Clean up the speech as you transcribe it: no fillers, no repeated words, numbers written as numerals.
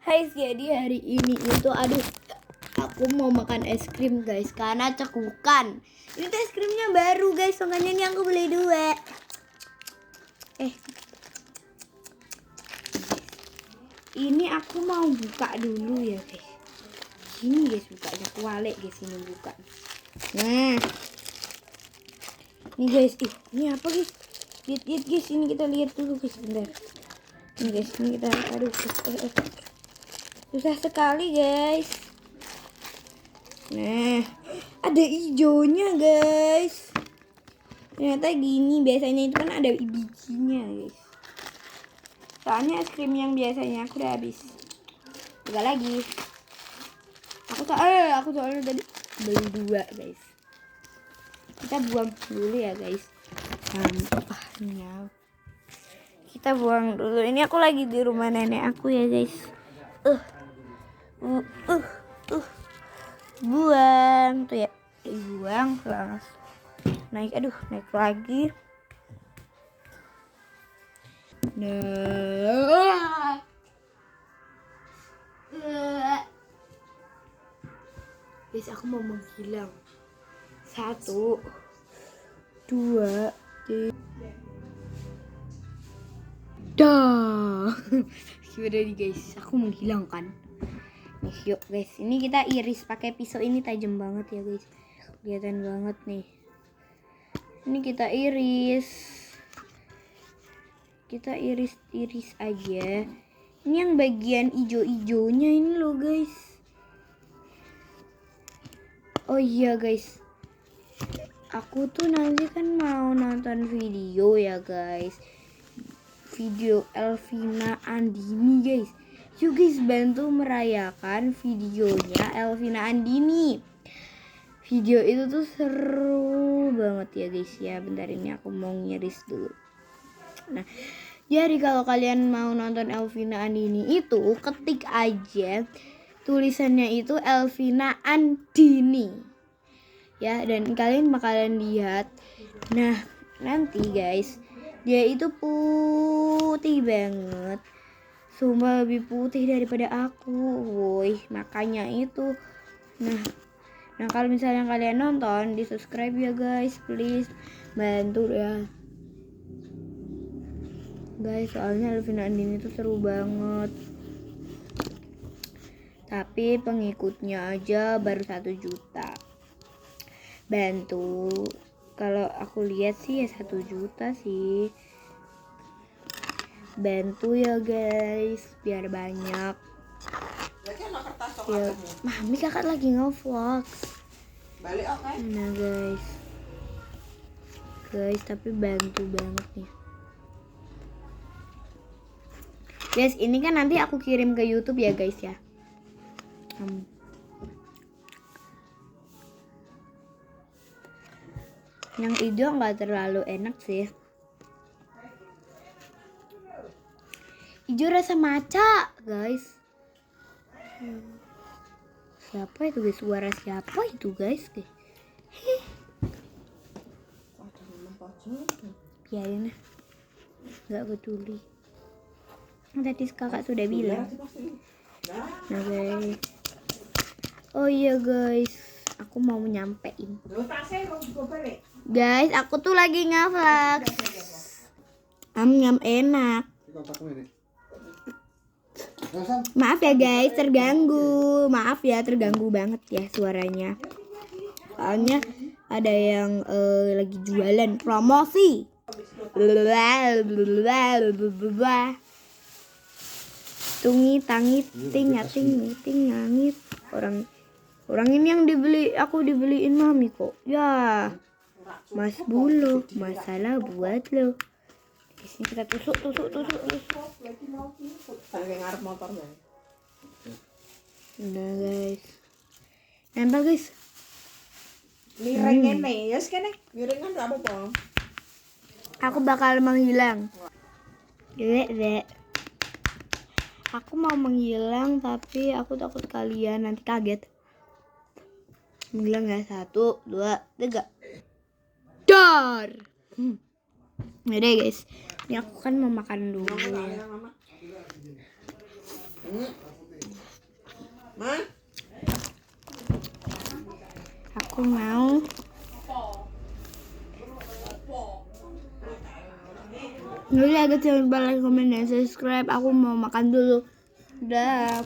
Hai, jadi hari ini itu aku mau makan es krim guys karena cekukan. Ini tuh es krimnya baru guys, makanya ini aku beli dua. Ini aku mau buka dulu ya guys. Ini guys bukanya, kualik guys ini buka. Nah, ini guys, ini apa guys? Lihat guys, ini kita lihat dulu guys, bentar. Ini guys, ini kita susah sekali guys. Nah, ada hijaunya guys. Ternyata gini, biasanya itu kan ada bijinya guys. Soalnya es krim yang biasanya aku udah habis. Buka lagi. Aku soalnya tadi beli dua guys. Kita buang dulu ya guys. Sampahnya. Kita buang dulu. Ini aku lagi di rumah nenek aku ya guys. Buang tuh ya. Buang langsung. Naik lagi. Nah. Guys, aku mau menghilang. 1, 2, 3. Dah. Gimana nih guys? Aku menghilangkan. Nih, yuk guys. Ini kita iris pakai pisau, ini tajam banget ya guys. Kelihatan banget nih. Ini kita iris. Kita iris aja. Ini yang bagian ijo-ijonya ini loh guys. Oh iya guys, aku tuh nanti kan mau nonton video ya guys. Video Elvina Andini guys. Yuk guys, bantu merayakan videonya Elvina Andini. Video itu tuh seru banget ya guys ya. Bentar, ini aku mau ngiris dulu. Nah, jadi kalau kalian mau nonton Elvina Andini itu ketik aja tulisannya itu Elvina Andini ya, dan kalian bakalan lihat. Nah, nanti guys, dia itu putih banget, sumpah lebih putih daripada aku, woi, makanya itu. Nah kalau misalnya kalian nonton, di subscribe ya guys, please bantu ya guys, soalnya Elvina Andini itu seru banget. Tapi pengikutnya aja baru 1 juta. Bantu. Kalau aku lihat sih ya 1 juta sih. Bantu ya guys, biar banyak. Ya, Mami kakak lagi nge-vlog. Balik oke. Nah guys. Guys, tapi bantu banget nih. Guys, ini kan nanti aku kirim ke YouTube ya guys ya. Yang hijau nggak terlalu enak sih. Hijau rasa maca guys. Siapa itu guys? Suara siapa itu guys? Biarin lah, nggak peduli. Tadi kakak sudah bilang. Nah guys, oh iya guys, aku mau nyampein. Guys, aku tuh lagi nge-vlog. Nyam enak. Maaf ya guys, terganggu. Maaf ya, terganggu banget ya suaranya. Soalnya ada yang lagi jualan promosi. Tungit tangit ting ngangit. Orang ini yang aku dibeliin mami kok. Ya, Mas Bulu, masalah buat lo. Di sini kita tusuk. Udah guys. Nempel guys. Miring ini, ya sekene. Miring kan apa-apa. Aku bakal menghilang. Dek. Aku mau menghilang, tapi aku takut kalian nanti kaget. Menghilang ya, 1, 2, 3. Dar. Udah guys, ini aku kan mau makan dulu ya. Ma? Aku mau. Jadi agak jangan lupa like, comment, dan subscribe. Aku mau makan dulu. Dah.